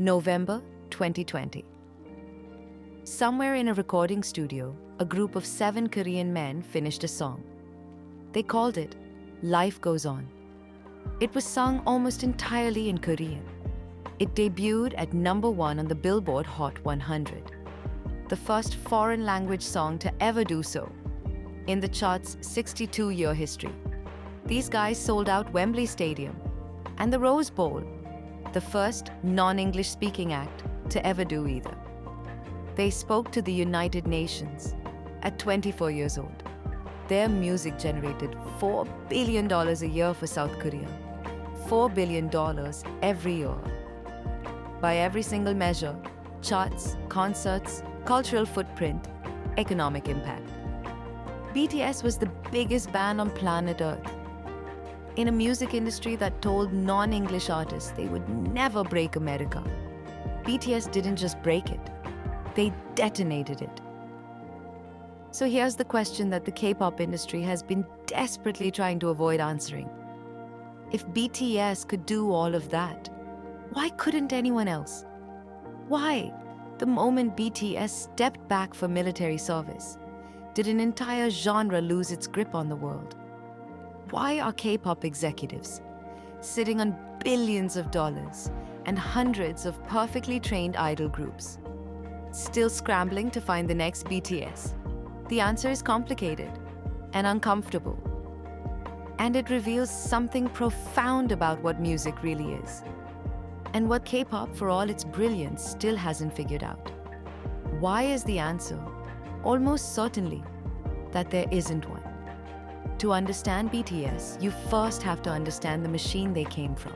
November 2020. Somewhere in a recording studio, a group of 7 Korean men finished a song. They called it Life Goes On. It was sung almost entirely in Korean. It debuted at #1 on the Billboard Hot 100, the first foreign language song to ever do so in the chart's 62-year history. These guys sold out Wembley Stadium and the Rose Bowl, the first non-English speaking act to ever do either. They spoke to the United Nations at 24 years old. Their music generated $4 billion a year for South Korea. $4 billion every year. By every single measure, charts, concerts, cultural footprint, economic impact. BTS was the biggest band on planet Earth. In a music industry that told non-English artists they would never break America, BTS didn't just break it, they detonated it. So here's the question that the K-pop industry has been desperately trying to avoid answering. If BTS could do all of that, why couldn't anyone else? Why, the moment BTS stepped back for military service, did an entire genre lose its grip on the world? Why are K-pop executives sitting on billions of dollars and hundreds of perfectly trained idol groups still scrambling to find the next BTS? The answer is complicated and uncomfortable, and it reveals something profound about what music really is, and what K-pop, for all its brilliance, still hasn't figured out. Why is the answer almost certainly that there isn't one? To understand BTS, you first have to understand the machine they came from,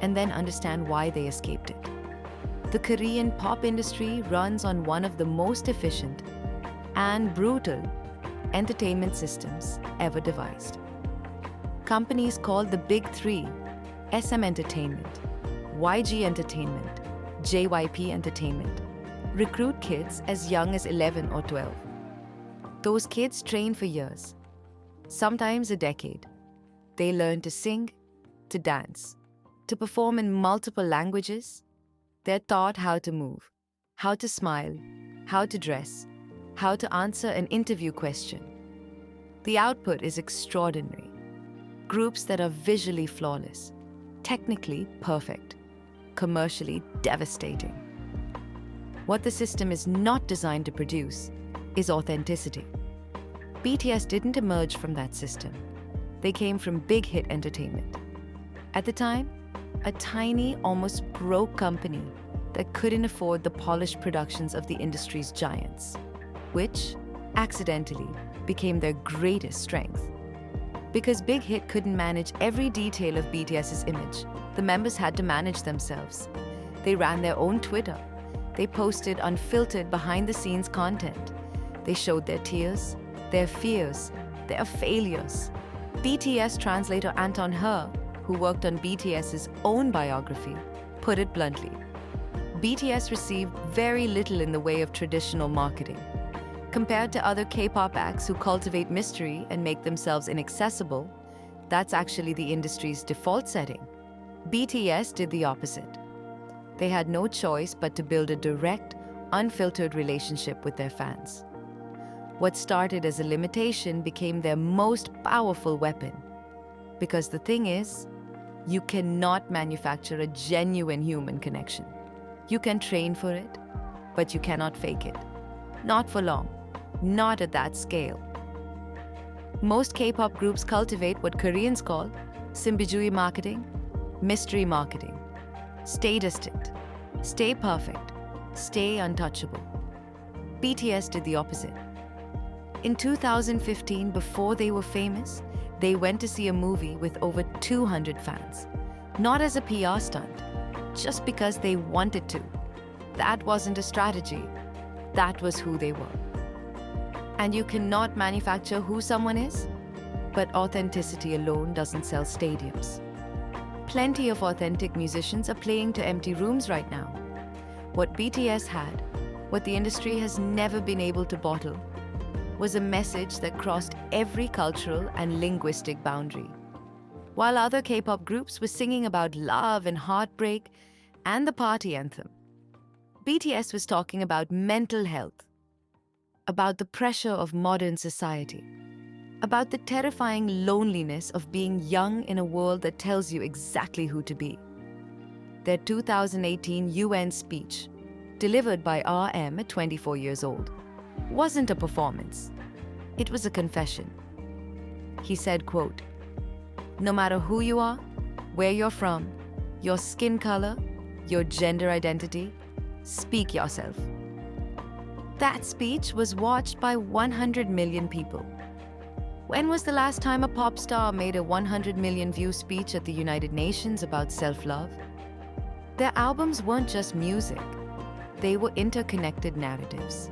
and then understand why they escaped it. The Korean pop industry runs on one of the most efficient and brutal entertainment systems ever devised. Companies called the Big Three, SM Entertainment, YG Entertainment, JYP Entertainment, recruit kids as young as 11 or 12. Those kids train for years, sometimes a decade. They learn to sing, to dance, to perform in multiple languages. They're taught how to move, how to smile, how to dress, how to answer an interview question. The output is extraordinary. Groups that are visually flawless, technically perfect, commercially devastating. What the system is not designed to produce is authenticity. BTS didn't emerge from that system. They came from big hit entertainment. At the time, a tiny, almost broke company that couldn't afford the polished productions of the industry's giants, which, accidentally, became their greatest strength. Because Big Hit couldn't manage every detail of BTS's image, the members had to manage themselves. They ran their own Twitter. They posted unfiltered behind-the-scenes content. They showed their tears, their fears, their failures. BTS translator Anton He, who worked on BTS's own biography, put it bluntly. BTS received very little in the way of traditional marketing. Compared to other K-pop acts who cultivate mystery and make themselves inaccessible, that's actually the industry's default setting. BTS did the opposite. They had no choice but to build a direct, unfiltered relationship with their fans. What started as a limitation became their most powerful weapon. Because the thing is, you cannot manufacture a genuine human connection. You can train for it, but you cannot fake it. Not for long. Not at that scale. Most K-pop groups cultivate what Koreans call Simbijui marketing, mystery marketing. Stay distant, stay perfect, stay untouchable. BTS did the opposite. In 2015, before they were famous, they went to see a movie with over 200 fans. Not as a PR stunt, just because they wanted to. That wasn't a strategy. That was who they were. And you cannot manufacture who someone is, but authenticity alone doesn't sell stadiums. Plenty of authentic musicians are playing to empty rooms right now. What BTS had, what the industry has never been able to bottle, was a message that crossed every cultural and linguistic boundary. While other K-pop groups were singing about love and heartbreak, and the party anthem. BTS was talking about mental health, about the pressure of modern society, about the terrifying loneliness of being young in a world that tells you exactly who to be. Their 2018 UN speech, delivered by RM at 24 years old, wasn't a performance. It was a confession. He said, quote, "No matter who you are, where you're from, your skin color, your gender identity, speak yourself." That speech was watched by 100 million people. When was the last time a pop star made a 100 million view speech at the United Nations about self-love? Their albums weren't just music. They were interconnected narratives.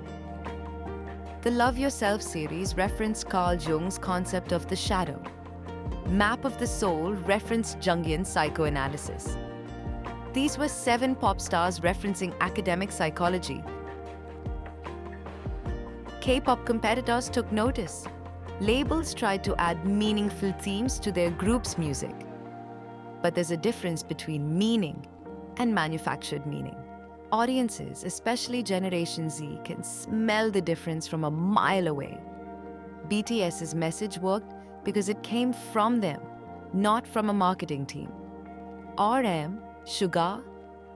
The Love Yourself series referenced Carl Jung's concept of the shadow. Map of the Soul referenced Jungian psychoanalysis. These were 7 pop stars referencing academic psychology. K-pop competitors took notice. Labels tried to add meaningful themes to their group's music. But there's a difference between meaning and manufactured meaning. Audiences, especially Generation Z, can smell the difference from a mile away. BTS's message worked because it came from them, not from a marketing team. RM, Suga,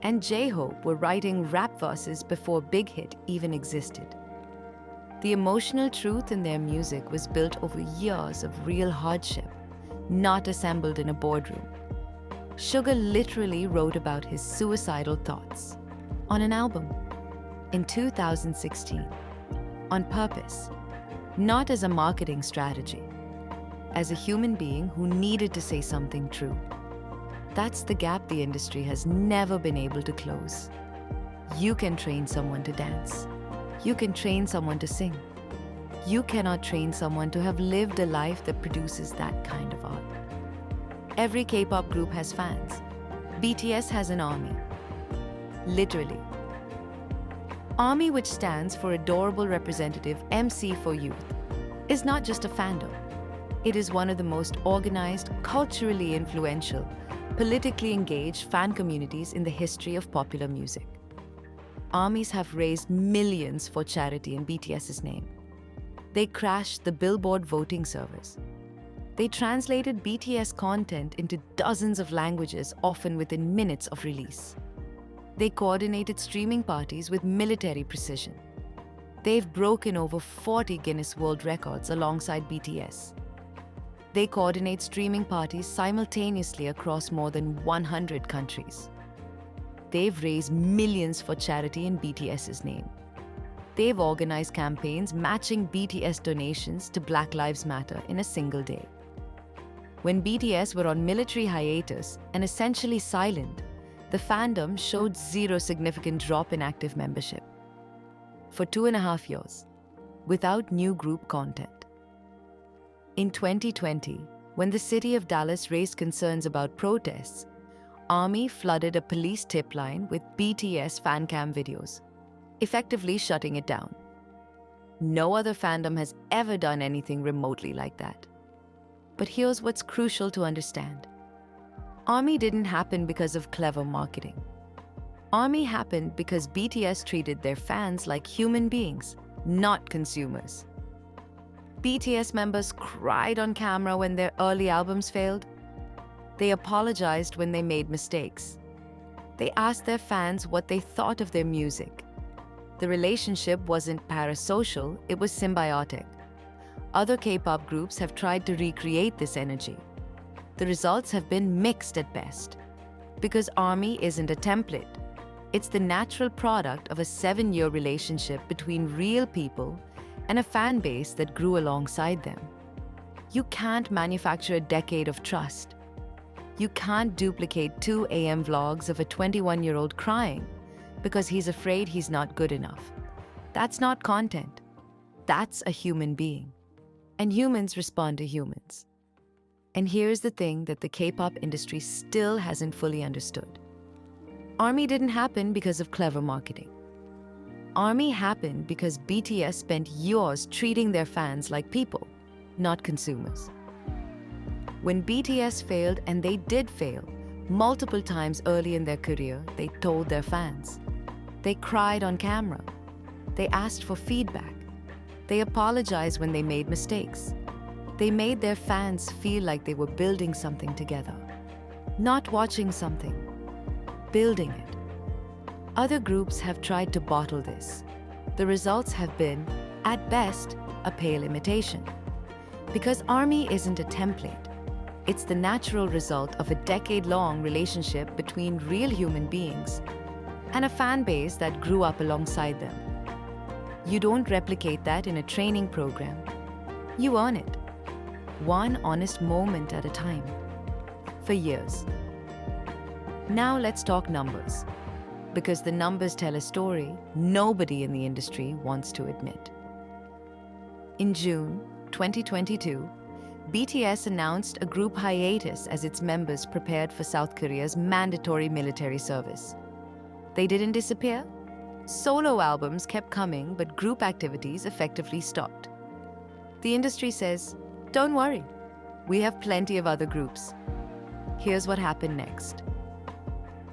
and Jhope were writing rap verses before Big Hit even existed. The emotional truth in their music was built over years of real hardship, not assembled in a boardroom. Suga literally wrote about his suicidal thoughts on an album in 2016, on purpose, not as a marketing strategy, as a human being who needed to say something true. That's the gap the industry has never been able to close. You can train someone to dance. You can train someone to sing. You cannot train someone to have lived a life that produces that kind of art. Every K-pop group has fans. BTS has an army. Literally. ARMY, which stands for Adorable Representative MC for Youth, is not just a fandom. It is one of the most organized, culturally influential, politically engaged fan communities in the history of popular music. ARMYs have raised millions for charity in BTS's name. They crashed the Billboard voting servers. They translated BTS content into dozens of languages, often within minutes of release. They coordinated streaming parties with military precision. They've broken over 40 Guinness World Records alongside BTS. They coordinate streaming parties simultaneously across more than 100 countries. They've raised millions for charity in BTS's name. They've organized campaigns matching BTS donations to Black Lives Matter in a single day. When BTS were on military hiatus and essentially silent, the fandom showed zero significant drop in active membership. For 2.5 years, without new group content. In 2020, when the city of Dallas raised concerns about protests, ARMY flooded a police tip line with BTS fan cam videos, effectively shutting it down. No other fandom has ever done anything remotely like that. But here's what's crucial to understand. ARMY didn't happen because of clever marketing. ARMY happened because BTS treated their fans like human beings, not consumers. BTS members cried on camera when their early albums failed. They apologized when they made mistakes. They asked their fans what they thought of their music. The relationship wasn't parasocial, it was symbiotic. Other K-pop groups have tried to recreate this energy. The results have been mixed at best. Because ARMY isn't a template. It's the natural product of a 7-year relationship between real people and a fan base that grew alongside them. You can't manufacture a decade of trust. You can't duplicate 2 AM vlogs of a 21-year-old crying because he's afraid he's not good enough. That's not content. That's a human being. And humans respond to humans. And here's the thing that the K-pop industry still hasn't fully understood. ARMY didn't happen because of clever marketing. ARMY happened because BTS spent years treating their fans like people, not consumers. When BTS failed, and they did fail, Multiple times early in their career, they told their fans. They cried on camera. They asked for feedback. They apologized when they made mistakes. They made their fans feel like they were building something together. Not watching something, building it. Other groups have tried to bottle this. The results have been, at best, a pale imitation. Because ARMY isn't a template. It's the natural result of a decade-long relationship between real human beings and a fan base that grew up alongside them. You don't replicate that in a training program. You earn it. One honest moment at a time. For years. Now let's talk numbers. Because the numbers tell a story nobody in the industry wants to admit. In June 2022, BTS announced a group hiatus as its members prepared for South Korea's mandatory military service. They didn't disappear. Solo albums kept coming, but group activities effectively stopped. The industry says, don't worry, we have plenty of other groups. Here's what happened next.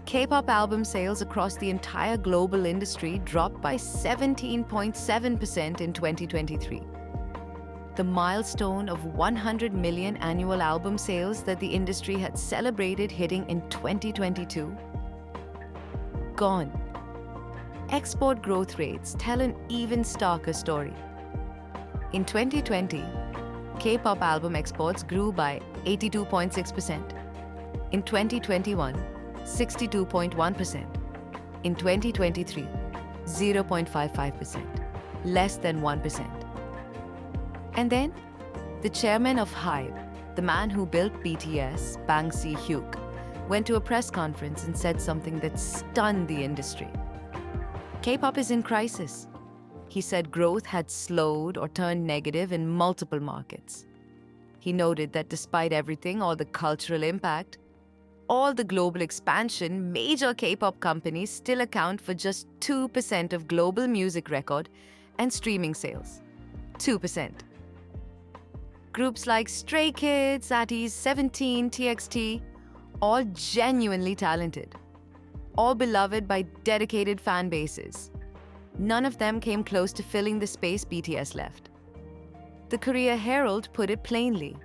K-pop album sales across the entire global industry dropped by 17.7% in 2023. The milestone of 100 million annual album sales that the industry had celebrated hitting in 2022? Gone. Export growth rates tell an even starker story. In 2020, K-pop album exports grew by 82.6%. In 2021, 62.1%. In 2023, 0.55%, less than 1%. And then, the chairman of HYBE, the man who built BTS, Taehyung, went to a press conference and said something that stunned the industry. K-pop is in crisis. He said growth had slowed or turned negative in multiple markets. He noted that despite everything, all the cultural impact, all the global expansion, major K-pop companies still account for just 2% of global music record and streaming sales. 2%. Groups like Stray Kids, ATEEZ, 17, TXT, all genuinely talented. All beloved by dedicated fan bases. None of them came close to filling the space BTS left. The Korea Herald put it plainly.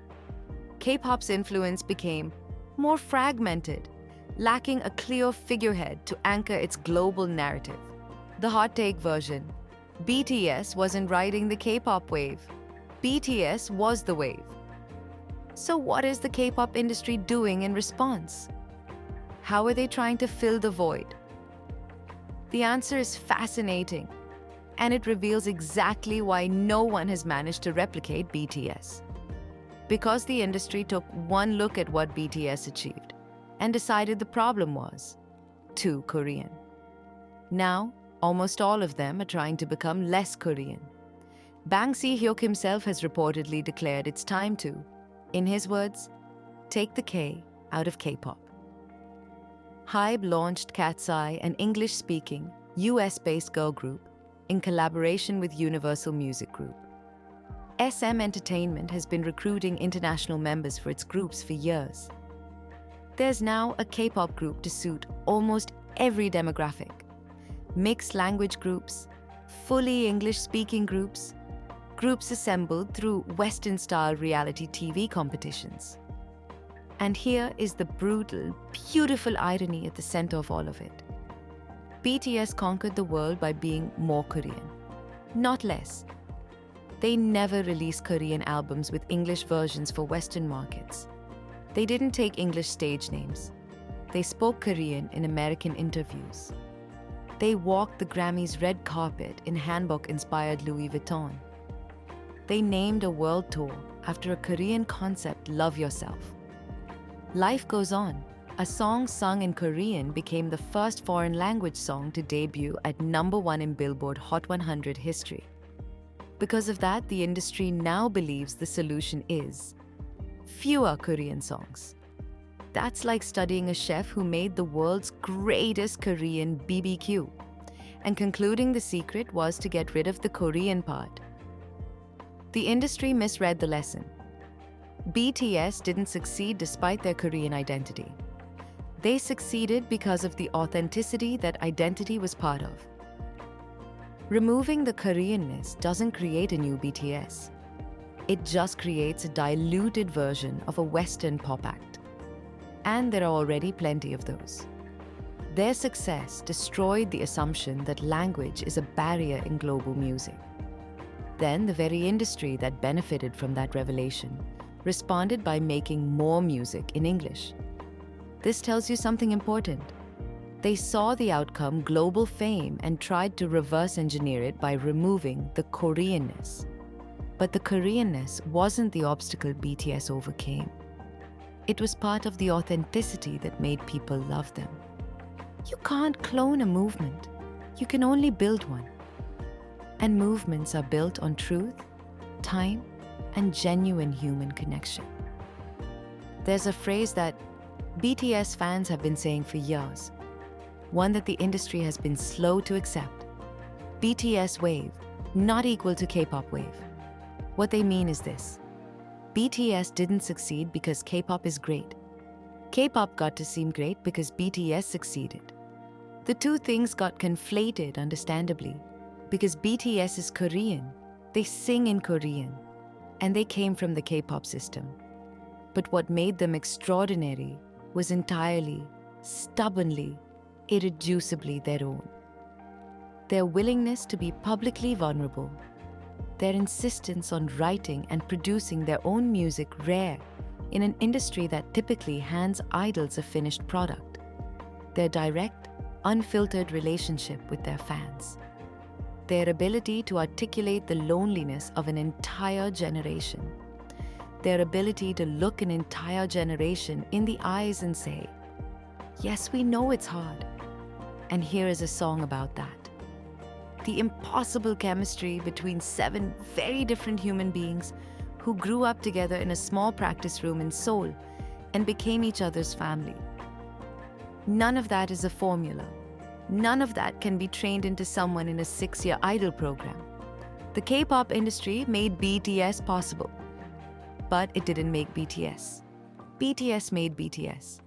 K-pop's influence became more fragmented, lacking a clear figurehead to anchor its global narrative. The hot take version: BTS wasn't riding the K-pop wave. BTS was the wave. So what is the K-pop industry doing in response? How are they trying to fill the void? The answer is fascinating, and it reveals exactly why no one has managed to replicate BTS. Because the industry took one look at what BTS achieved and decided the problem was too Korean. Now, almost all of them are trying to become less Korean. Bang Si-hyuk himself has reportedly declared it's time to, in his words, take the K out of K-pop. HYBE launched Cat's Eye, an English-speaking, US-based girl group, in collaboration with Universal Music Group. SM Entertainment has been recruiting international members for its groups for years. There's now a K-pop group to suit almost every demographic. Mixed language groups, fully English-speaking groups, groups assembled through Western-style reality TV competitions. And here is the brutal, beautiful irony at the center of all of it. BTS conquered the world by being more Korean, not less. They never released Korean albums with English versions for Western markets. They didn't take English stage names. They spoke Korean in American interviews. They walked the Grammys' red carpet in hanbok-inspired Louis Vuitton. They named a world tour after a Korean concept, Love Yourself. Life Goes On, a song sung in Korean, became the first foreign language song to debut at #1 in Billboard Hot 100 history. Because of that, the industry now believes the solution is fewer Korean songs. That's like studying a chef who made the world's greatest Korean BBQ, and concluding the secret was to get rid of the Korean part. The industry misread the lesson. BTS didn't succeed despite their Korean identity. They succeeded because of the authenticity that identity was part of. Removing the Koreanness doesn't create a new BTS. It just creates a diluted version of a Western pop act. And there are already plenty of those. Their success destroyed the assumption that language is a barrier in global music. Then the very industry that benefited from that revelation responded by making more music in English. This tells you something important. They saw the outcome, global fame, and tried to reverse engineer it by removing the Koreanness. But the Koreanness wasn't the obstacle BTS overcame. It was part of the authenticity that made people love them. You can't clone a movement. You can only build one. And movements are built on truth, time, and genuine human connection. There's a phrase that BTS fans have been saying for years, one that the industry has been slow to accept. BTS wave, not equal to K-pop wave. What they mean is this: BTS didn't succeed because K-pop is great. K-pop got to seem great because BTS succeeded. The two things got conflated, understandably, because BTS is Korean, they sing in Korean, and they came from the K-pop system. But what made them extraordinary was entirely, stubbornly, irreducibly their own. Their willingness to be publicly vulnerable, their insistence on writing and producing their own music rare in an industry that typically hands idols a finished product, their direct, unfiltered relationship with their fans, their ability to articulate the loneliness of an entire generation, their ability to look an entire generation in the eyes and say, "Yes, we know it's hard, and here is a song about that." The impossible chemistry between 7 very different human beings who grew up together in a small practice room in Seoul and became each other's family. None of that is a formula. None of that can be trained into someone in a 6-year idol program. The K-pop industry made BTS possible, but it didn't make BTS. BTS made BTS.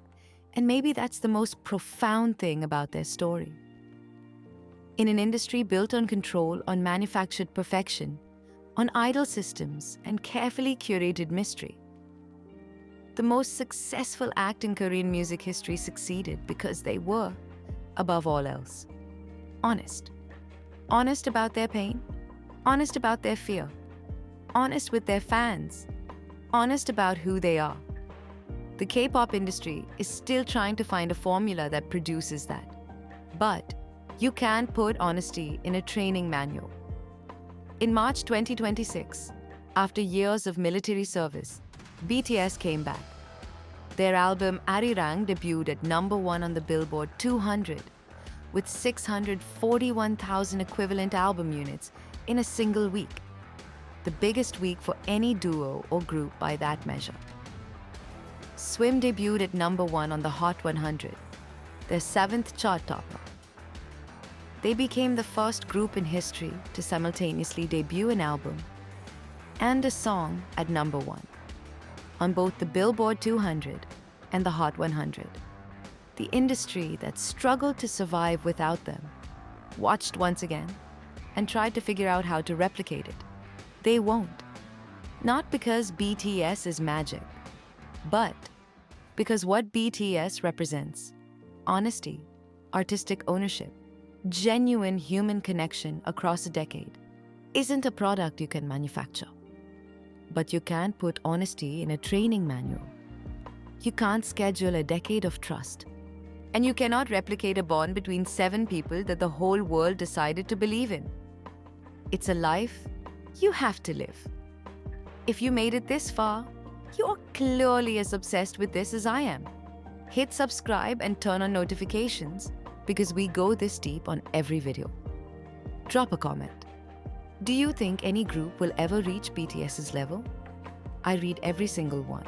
And maybe that's the most profound thing about their story. In an industry built on control, on manufactured perfection, on idol systems, and carefully curated mystery, the most successful act in Korean music history succeeded because they were, above all else, honest. Honest about their pain, honest about their fear, honest with their fans, honest about who they are. The K-pop industry is still trying to find a formula that produces that. But you can't put honesty in a training manual. In March 2026, after years of military service, BTS came back. Their album ARIRANG debuted at #1 on the Billboard 200 with 641,000 equivalent album units in a single week, the biggest week for any duo or group by that measure. Swim debuted at #1 on the Hot 100, their 7th chart topper. They became the first group in history to simultaneously debut an album and a song at #1 on both the Billboard 200 and the Hot 100. The industry that struggled to survive without them watched once again and tried to figure out how to replicate it. They won't. Not because BTS is magic, but because what BTS represents, honesty, artistic ownership, genuine human connection across a decade, isn't a product you can manufacture. But you can't put honesty in a training manual. You can't schedule a decade of trust. And you cannot replicate a bond between 7 people that the whole world decided to believe in. It's a life you have to live. If you made it this far, you're clearly as obsessed with this as I am. Hit subscribe and turn on notifications because we go this deep on every video. Drop a comment. Do you think any group will ever reach BTS's level? I read every single one.